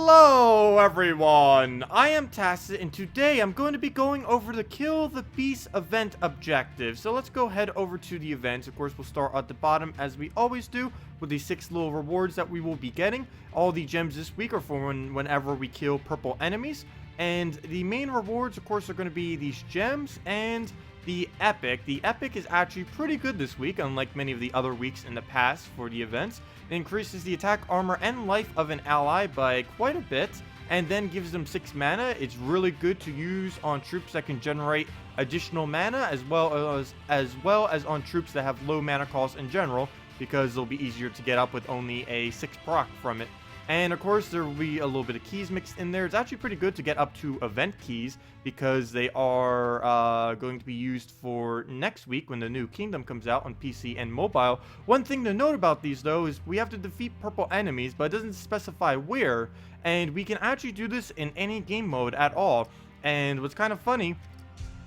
Hello everyone, I am Tacet and today I'm going to be going over the Kill the Beast event objective. So let's go head over to the events. Of course, we'll start at the bottom as we always do with the 6 little rewards that we will be getting. All the gems this week are for whenever we kill purple enemies. And the main rewards, of course, are going to be these gems and the epic. The epic is actually pretty good this week, unlike many of the other weeks in the past for the events. It increases the attack, armor, and life of an ally by quite a bit, and then gives them 6 mana. It's really good to use on troops that can generate additional mana, as well as on troops that have low mana cost in general, because they'll be easier to get up with only a 6 proc from it. And of course, there will be a little bit of keys mixed in there. It's actually pretty good to get up to event keys because they are going to be used for next week when the new kingdom comes out on PC and mobile. One thing to note about these though is we have to defeat purple enemies, but it doesn't specify where. And we can actually do this in any game mode at all. And what's kind of funny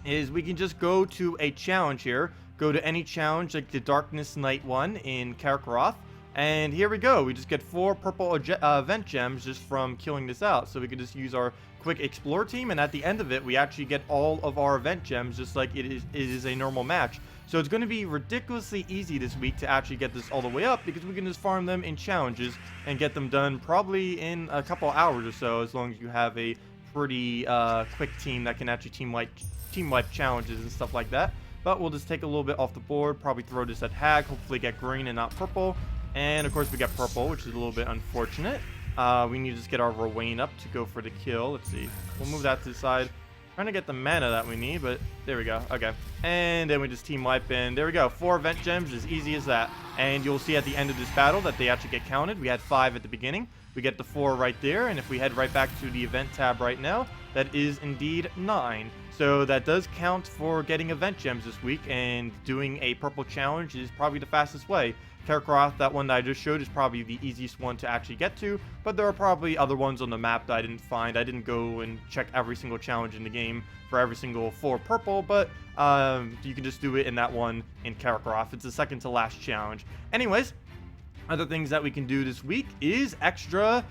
is we can just go to a challenge here. Go to any challenge like the Darkness Night one in Kakarot. And here we go. We just get 4 purple event gems just from killing this out. So we can just use our quick explore team, and at the end of it, we actually get all of our event gems just like it is a normal match. So it's going to be ridiculously easy this week to actually get this all the way up because we can just farm them in challenges and get them done probably in a couple hours or so, as long as you have a pretty quick team that can actually team wipe challenges and stuff like that. But we'll just take a little bit off the board, probably throw this at Hag, hopefully get green and not purple. And of course we got purple, which is a little bit unfortunate. We need to just get our Rowan up to go for the kill. Let's see. We'll move that to the side. Trying to get the mana that we need, but there we go. Okay. And then we just team wipe in. There we go. 4 event gems, as easy as that. And you'll see at the end of this battle that they actually get counted. We had 5 at the beginning. We get the 4 right there. And if we head right back to the event tab right now, that is indeed 9. So that does count for getting event gems this week, and doing a purple challenge is probably the fastest way. Kakarot, that one that I just showed, is probably the easiest one to actually get to, but there are probably other ones on the map that I didn't find. I didn't go and check every single challenge in the game for every single 4 purple, but you can just do it in that one in Kakarot. It's the second to last challenge. Anyways, other things that we can do this week is extra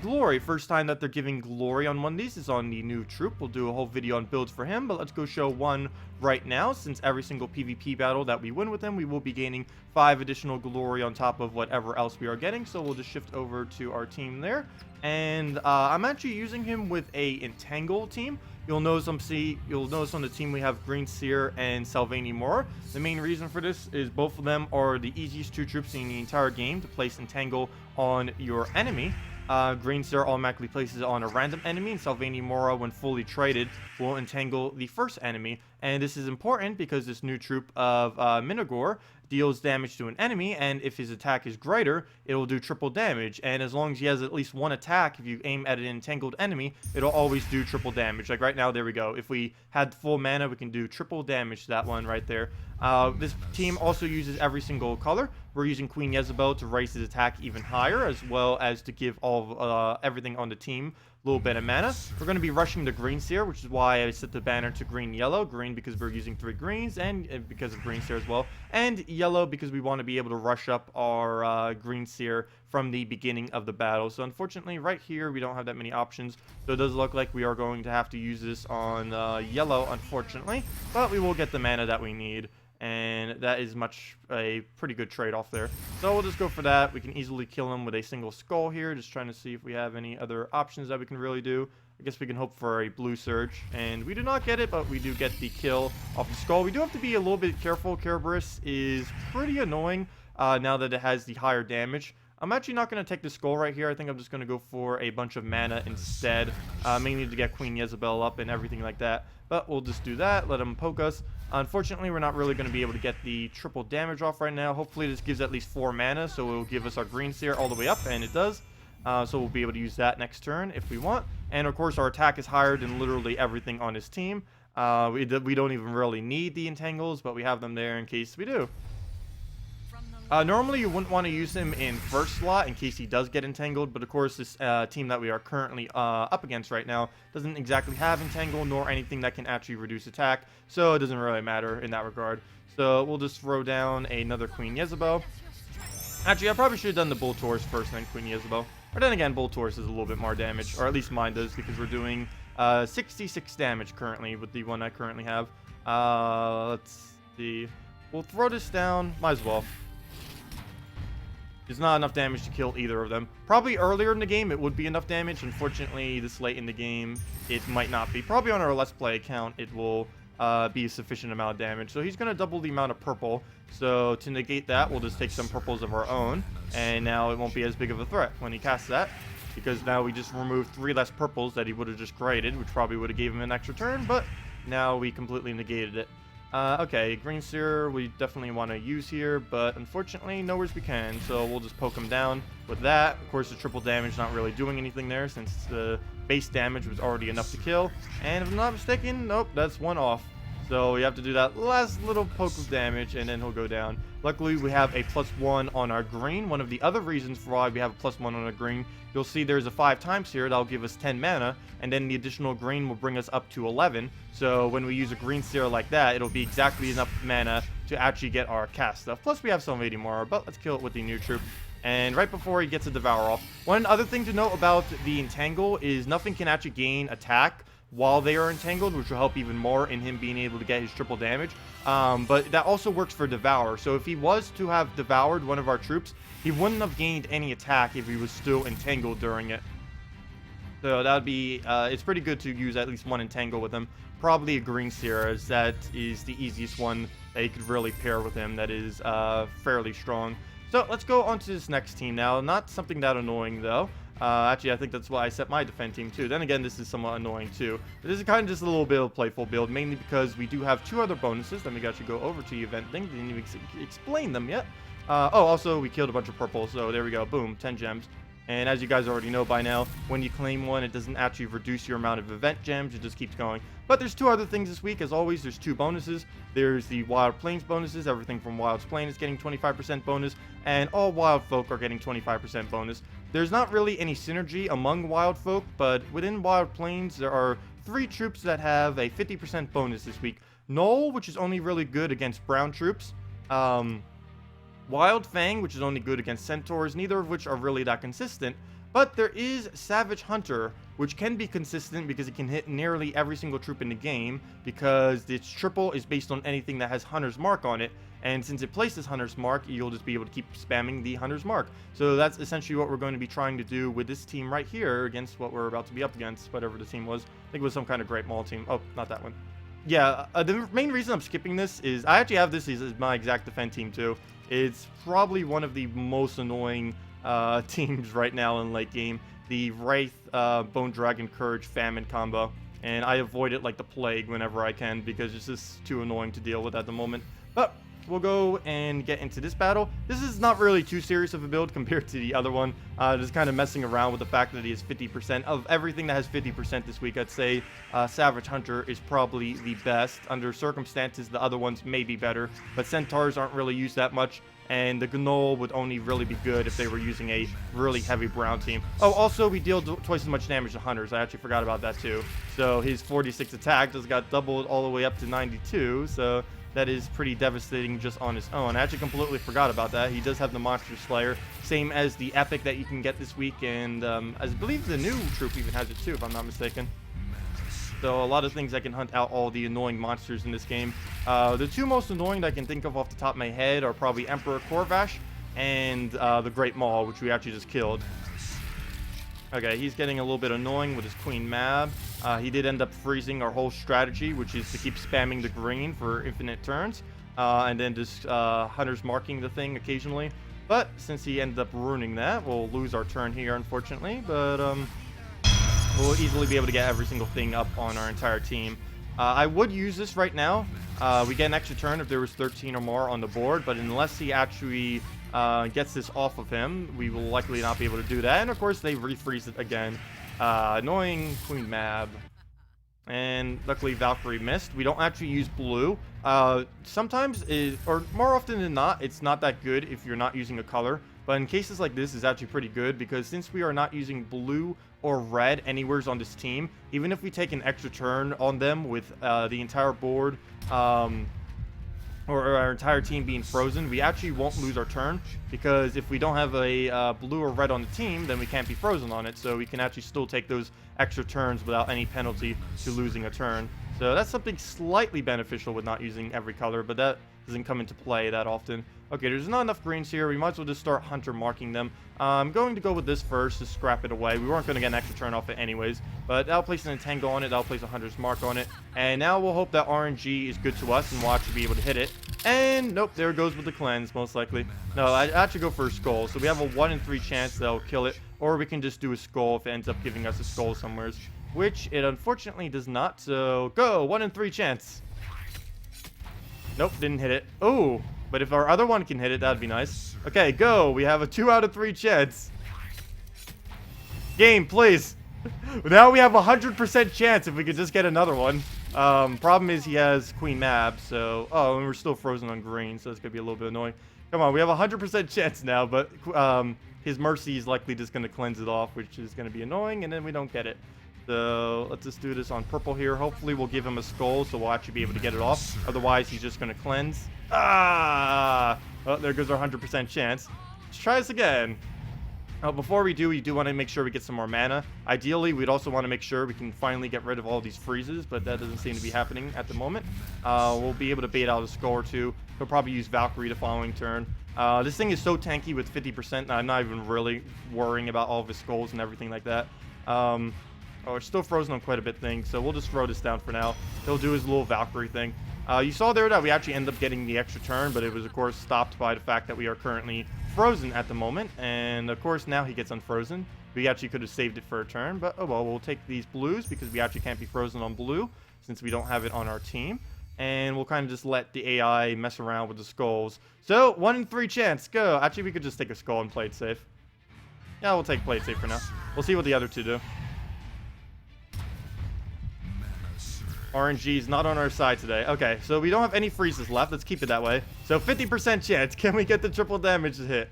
glory. First time that they're giving glory on one of these is on the new troop. We'll do a whole video on builds for him, but let's go show one right now. Since every single PvP battle that we win with him, we will be gaining 5 additional glory on top of whatever else we are getting. So we'll just shift over to our team there. And I'm actually using him with a Entangle team. You'll notice on the team we have Green Seer and Salvani Mora. The main reason for this is both of them are the easiest 2 troops in the entire game to place Entangle on your enemy. Green Seer automatically places it on a random enemy, and Salvani Mora, when fully traded, will entangle the first enemy. And this is important because this new troop of Minogor deals damage to an enemy, and if his attack is greater, it will do triple damage. And as long as he has at least 1 attack, if you aim at an entangled enemy, it'll always do triple damage. Like right now, there we go. If we had full mana, we can do triple damage to that one right there. This team also uses every single color. We're using Queen Jezebel to raise his attack even higher, as well as to give everything on the team a little bit of mana. We're going to be rushing the Green Seer, which is why I set the banner to green yellow. Green because we're using 3 greens, and because of Green Seer as well. And yellow because we want to be able to rush up our Green Seer from the beginning of the battle. So unfortunately, right here, we don't have that many options. So it does look like we are going to have to use this on yellow, unfortunately. But we will get the mana that we need. And that is a pretty good trade-off there. So we'll just go for that. We can easily kill him with a single skull here. Just trying to see if we have any other options that we can really do. I guess we can hope for a blue surge. And we do not get it, but we do get the kill off the skull. We do have to be a little bit careful. Kerberos is pretty annoying now that it has the higher damage. I'm actually not going to take the skull right here. I think I'm just going to go for a bunch of mana instead. Mainly to get Queen Jezebel up and everything like that. But we'll just do that. Let him poke us. Unfortunately, we're not really going to be able to get the triple damage off right now. Hopefully, this gives at least 4 mana. So it will give us our Green Seer all the way up. And it does. So we'll be able to use that next turn if we want. And of course, our attack is higher than literally everything on his team. We don't even really need the Entangles, but we have them there in case we do. Normally, you wouldn't want to use him in first slot in case he does get entangled, but of course, this team that we are currently up against right now doesn't exactly have entangle nor anything that can actually reduce attack, so it doesn't really matter in that regard. So we'll just throw down another Queen Jezebel. Actually, I probably should have done the Bull Taurus first and then Queen Jezebel. Or then again, Boltorus is a little bit more damage, or at least mine does, because we're doing 66 damage currently with the one I currently have. Let's see. We'll throw this down. Might as well. There's not enough damage to kill either of them. Probably earlier in the game, it would be enough damage. Unfortunately, this late in the game, it might not be. Probably on our Let's Play account, it will be a sufficient amount of damage. So he's going to double the amount of purple. So to negate that, we'll just take some purples of our own. And now it won't be as big of a threat when he casts that. Because now we just removed 3 less purples that he would have just created, which probably would have gave him an extra turn. But now we completely negated it. Okay, Green Seer we definitely want to use here, but unfortunately, nowhere we can, so we'll just poke him down with that. Of course, the triple damage not really doing anything there, since the base damage was already enough to kill. And if I'm not mistaken, nope, that's 1 off. So we have to do that last little poke of damage, and then he'll go down. Luckily, we have a +1 on our green. One of the other reasons for why we have a +1 on our green, you'll see there's a 5 times here. That'll give us 10 mana, and then the additional green will bring us up to 11. So when we use a green seer like that, it'll be exactly enough mana to actually get our cast stuff. Plus, we have some 80 more, but let's kill it with the new troop. And right before he gets a Devour off. One other thing to note about the Entangle is nothing can actually gain attack while they are entangled, which will help even more in him being able to get his triple damage. But that also works for Devour. So if he was to have devoured one of our troops, he wouldn't have gained any attack if he was still entangled during it. So that would be, it's pretty good to use at least one entangle with him. Probably a Green Seer, as that is the easiest one that you could really pair with him that is fairly strong. So let's go on to this next team now. Not something that annoying though. Actually, I think that's why I set my defend team too. Then again, this is somewhat annoying too. But this is kind of just a little bit of a playful build, mainly because we do have 2 other bonuses. Let me actually go over to the event thing. Didn't even explain them yet. Oh, also, we killed a bunch of purple, so there we go. Boom, 10 gems. And as you guys already know by now, when you claim one, it doesn't actually reduce your amount of event gems. It just keeps going. But there's 2 other things this week. As always, there's 2 bonuses. There's the Wild Plains bonuses. Everything from Wild Plain is getting 25% bonus. And all Wild Folk are getting 25% bonus. There's not really any synergy among Wild Folk, but within Wild Plains, there are 3 troops that have a 50% bonus this week. Knoll, which is only really good against brown troops. Wild Fang, which is only good against centaurs, neither of which are really that consistent. But there is Savage Hunter, which can be consistent because it can hit nearly every single troop in the game, because its triple is based on anything that has Hunter's Mark on it. And since it places Hunter's Mark, you'll just be able to keep spamming the Hunter's Mark. So that's essentially what we're going to be trying to do with this team right here against what we're about to be up against, whatever the team was. I think it was some kind of Great Maul team. Oh, not that one. Yeah, the main reason I'm skipping this is I actually have this as my exact defend team too. It's probably one of the most annoying teams right now in late game. The Wraith, Bone Dragon, Courage, Famine combo. And I avoid it like the plague whenever I can because it's just too annoying to deal with at the moment. But we'll go and get into this battle. This is not really too serious of a build compared to the other one. Just kind of messing around with the fact that he has 50%. Of everything that has 50% this week, I'd say Savage Hunter is probably the best. Under circumstances, the other ones may be better, but Centaurs aren't really used that much. And the Gnoll would only really be good if they were using a really heavy brown team. Oh, also, we deal twice as much damage to Hunters. I actually forgot about that, too. So his 46 attack just got doubled all the way up to 92. So that is pretty devastating just on his own. I actually completely forgot about that. He does have the Monster Slayer, same as the Epic that you can get this week. And I believe the new troop even has it, too, if I'm not mistaken. So a lot of things that can hunt out all the annoying monsters in this game. The 2 most annoying that I can think of off the top of my head are probably Emperor Corvash and the Great Maul, which we actually just killed. Okay, he's getting a little bit annoying with his Queen Mab. He did end up freezing our whole strategy, which is to keep spamming the green for infinite turns. And then just Hunter's marking the thing occasionally. But since he ended up ruining that, we'll lose our turn here, unfortunately. But we'll easily be able to get every single thing up on our entire team. I would use this right now. We get an extra turn if there was 13 or more on the board, but unless he actually gets this off of him, we will likely not be able to do that. And of course, they refreeze it again. Annoying Queen Mab. And luckily, Valkyrie missed. We don't actually use blue. Sometimes, or more often than not, it's not that good if you're not using a color. But in cases like this, it's actually pretty good because since we are not using blue or red anywheres on this team, even if we take an extra turn on them with the entire board or our entire team being frozen, we actually won't lose our turn, because if we don't have a blue or red on the team, then we can't be frozen on it, so we can actually still take those extra turns without any penalty to losing a turn. So that's something slightly beneficial with not using every color, but that doesn't come into play that often. Okay, there's not enough greens here. We might as well just start hunter marking them. I'm going to go with this first to scrap it away. We weren't going to get an extra turn off it anyways, but that'll place an entangle on it. That'll place a hunter's mark on it. And now we'll hope that RNG is good to us and we'll actually be able to hit it. And nope, there it goes with the cleanse, most likely. No, I actually go for a skull. So we have a 1 in 3 chance that'll kill it, or we can just do a skull if it ends up giving us a skull somewheres, which it unfortunately does not. So go, 1 in 3 chance. Nope, didn't hit it. Oh, but if our other one can hit it, that'd be nice. Okay, go. We have a 2 out of 3 chance. Game, please. Now we have a 100% chance if we could just get another one. Problem is he has Queen Mab, so... Oh, and we're still frozen on green, so that's going to be a little bit annoying. Come on, we have a 100% chance now, but his Mercy is likely just going to cleanse it off, which is going to be annoying, and then we don't get it. So let's just do this on purple here. Hopefully we'll give him a skull, so we'll actually be able to get it off. Otherwise, he's just going to cleanse. Ah! Oh, there goes our 100% chance. Let's try this again. Before we do want to make sure we get some more mana. Ideally, we'd also want to make sure we can finally get rid of all these freezes, but that doesn't seem to be happening at the moment. We'll be able to bait out a skull or two. He'll probably use Valkyrie the following turn. This thing is so tanky with 50%. I'm not even really worrying about all of his skulls and everything like that. Oh, we're still frozen on quite a bit thing, so we'll just throw this down for now. He'll do his little Valkyrie thing. You saw there that we actually end up getting the extra turn, but it was, of course, stopped by the fact that we are currently frozen at the moment. And, of course, now he gets unfrozen. We actually could have saved it for a turn, but, oh well, we'll take these blues because we actually can't be frozen on blue since we don't have it on our team. And we'll kind of just let the AI mess around with the skulls. So, 1 in 3 chance. Go. Actually, we could just take a skull and play it safe. Yeah, we'll take play it safe for now. We'll see what the other two do. RNG is not on our side today. Okay, so we don't have any freezes left. Let's keep it that way. So 50% chance. Can we get the triple damage hit?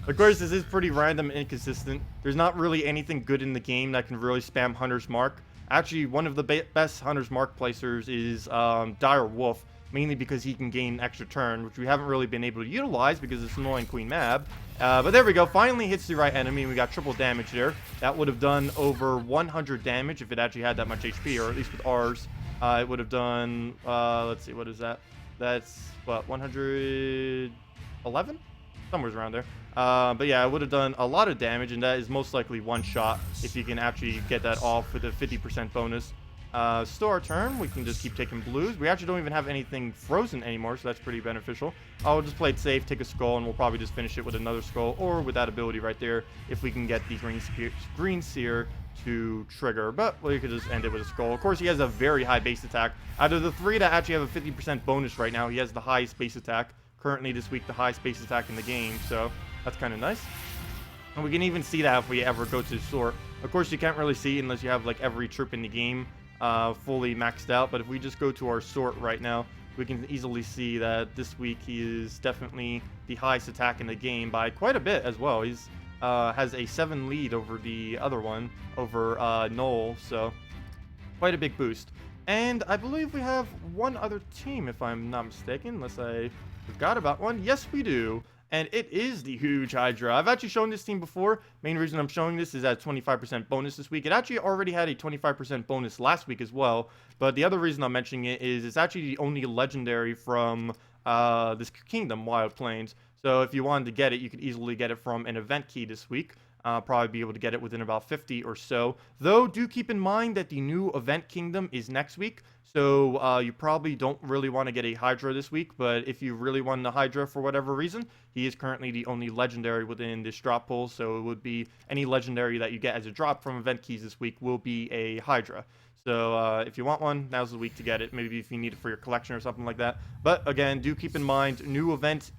Of course, this is pretty random and inconsistent. There's not really anything good in the game that can really spam Hunter's Mark. Actually, one of the best Hunter's Mark placers is Dire Wolf, mainly because he can gain extra turn, which we haven't really been able to utilize because it's annoying Queen Mab. But there we go. Finally hits the right enemy. We got triple damage there. That would have done over 100 damage if it actually had that much HP, or at least with ours. It would have done, let's see, what is that? That's, what, 111? Somewhere around there. But yeah, it would have done a lot of damage, and that is most likely one shot if you can actually get that off with a 50% bonus. Still our turn. We can just keep taking blues. We actually don't even have anything frozen anymore, so that's pretty beneficial. I'll just play it safe, take a skull, and we'll probably just finish it with another skull, or with that ability right there, if we can get the green seer to trigger. But we could just end it with a skull. Of course, he has a very high base attack. Out of the 3 that actually have a 50% bonus right now, he has the highest base attack. Currently this week, the highest base attack in the game, so that's kind of nice. And we can even see that if we ever go to sort. Of course, you can't really see unless you have like every troop in the game fully maxed out. But if we just go to our sort right now, we can easily see that this week he is definitely the highest attack in the game by quite a bit as well. He's has a 7 lead over the other one, over Noel, so quite a big boost. And I believe we have one other team, if I'm not mistaken, unless I forgot about one. Yes, we do. And it is the huge Hydra. I've actually shown this team before. Main reason I'm showing this is at 25% bonus this week. It actually already had a 25% bonus last week as well. But the other reason I'm mentioning it is it's actually the only legendary from this kingdom, Wild Plains. So if you wanted to get it, you could easily get it from an event key this week. Probably be able to get it within about 50 or so. Though, do keep in mind that the new event kingdom is next week. So you probably don't really want to get a Hydra this week. But if you really want a Hydra for whatever reason, he is currently the only legendary within this drop pool. So it would be any legendary that you get as a drop from event keys this week will be a Hydra. So if you want one, now's the week to get it. Maybe if you need it for your collection or something like that. But again, do keep in mind, new event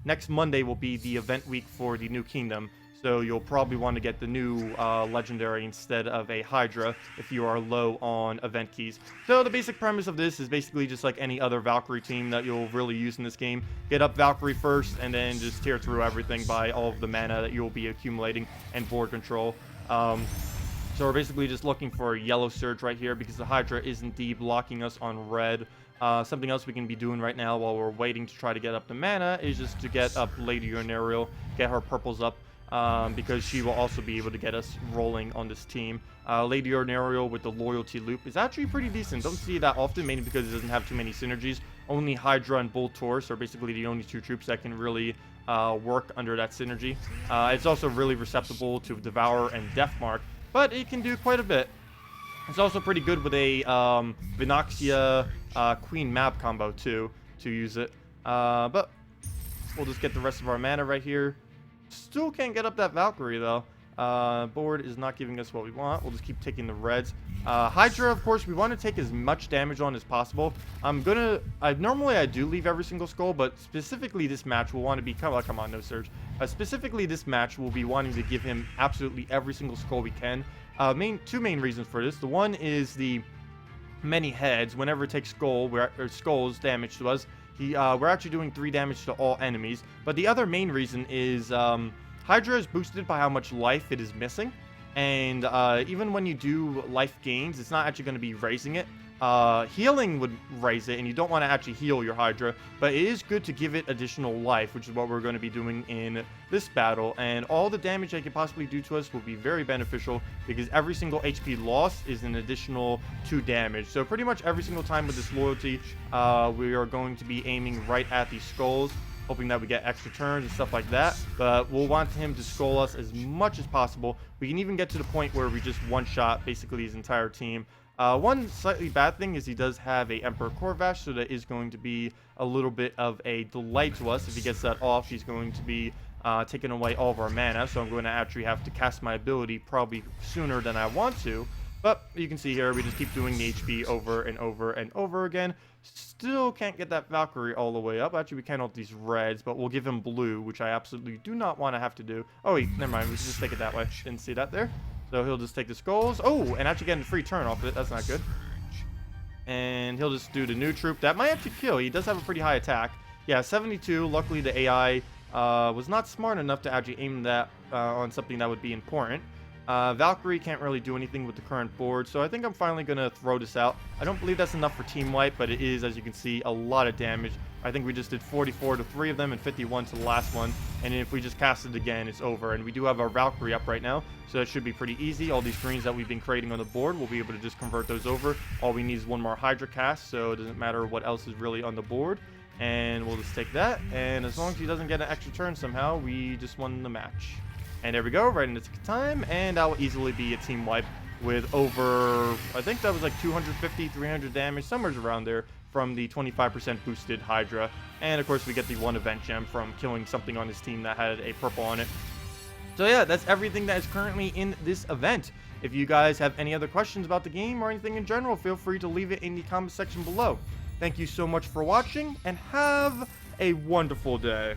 next Monday will be the event week for the new kingdom. So you'll probably want to get the new legendary instead of a Hydra if you are low on event keys. So the basic premise of this is basically just like any other Valkyrie team that you'll really use in this game. Get up Valkyrie first and then just tear through everything by all of the mana that you'll be accumulating and board control. So we're basically just looking for a yellow surge right here because the Hydra is indeed blocking us on red. Something else we can be doing right now while we're waiting to try to get up the mana is just to get up Lady Unariel, get her purples up, because she will also be able to get us rolling on this team. Lady Unariel with the loyalty loop is actually pretty decent. Don't see it that often, mainly because it doesn't have too many synergies. Only Hydra and Bull Taurus are basically the only 2 troops that can really work under that synergy. It's also really receptible to Devour and Deathmark, but it can do quite a bit. It's also pretty good with a Vinoxia Queen map combo too, to use it. But we'll just get the rest of our mana right here. Still can't get up that Valkyrie though. Board is not giving us what we want. We'll just keep taking the reds. Hydra, of course, we want to take as much damage on as possible. Normally I do leave every single skull, but specifically this match we'll want to be, come on, no surge. Specifically this match we'll be wanting to give him absolutely every single skull we can. Two main reasons for this. The one is the many heads. Whenever it takes skulls damage to us, we're actually doing 3 damage to all enemies. But the other main reason is Hydra is boosted by how much life it is missing. And even when you do life gains, it's not actually going to be raising it. Healing would raise it, and you don't want to actually heal your Hydra, but it is good to give it additional life, which is what we're going to be doing in this battle. And all the damage they can possibly do to us will be very beneficial, because every single HP loss is an additional 2 damage. So pretty much every single time with this loyalty, we are going to be aiming right at these skulls, hoping that we get extra turns and stuff like that. But we'll want him to skull us as much as possible. We can even get to the point where we just one-shot basically his entire team. One slightly bad thing is he does have a Emperor Corvash, so that is going to be a little bit of a delay to us. If he gets that off, he's going to be taking away all of our mana, so I'm going to actually have to cast my ability probably sooner than I want to. But you can see here, we just keep doing the HP over and over and over again. Still can't get that Valkyrie all the way up. Actually, we can with these reds, but we'll give him blue, which I absolutely do not want to have to do. Oh, wait, never mind. We can just take it that way. Didn't see that there. So he'll just take the skulls. Oh, and actually getting a free turn off of it. That's not good. And he'll just do the new troop. That might actually kill. He does have a pretty high attack. Yeah, 72. Luckily, the AI was not smart enough to actually aim that on something that would be important. Valkyrie can't really do anything with the current board, so I think I'm finally going to throw this out. I don't believe that's enough for team wipe, but it is, as you can see, a lot of damage. I think we just did 44 to 3 of them and 51 to the last one, and if we just cast it again, it's over. And we do have our Valkyrie up right now, so that should be pretty easy. All these greens that we've been creating on the board, we'll be able to just convert those over. All we need is one more Hydra cast, so it doesn't matter what else is really on the board. And we'll just take that, and as long as he doesn't get an extra turn somehow, we just won the match. And there we go, right in the time, and that will easily be a team wipe with over, I think that was like 250, 300 damage, somewhere around there, from the 25% boosted Hydra. And of course we get the 1 event gem from killing something on his team that had a purple on it. So yeah, that's everything that is currently in this event. If you guys have any other questions about the game or anything in general, feel free to leave it in the comment section below. Thank you so much for watching, and have a wonderful day.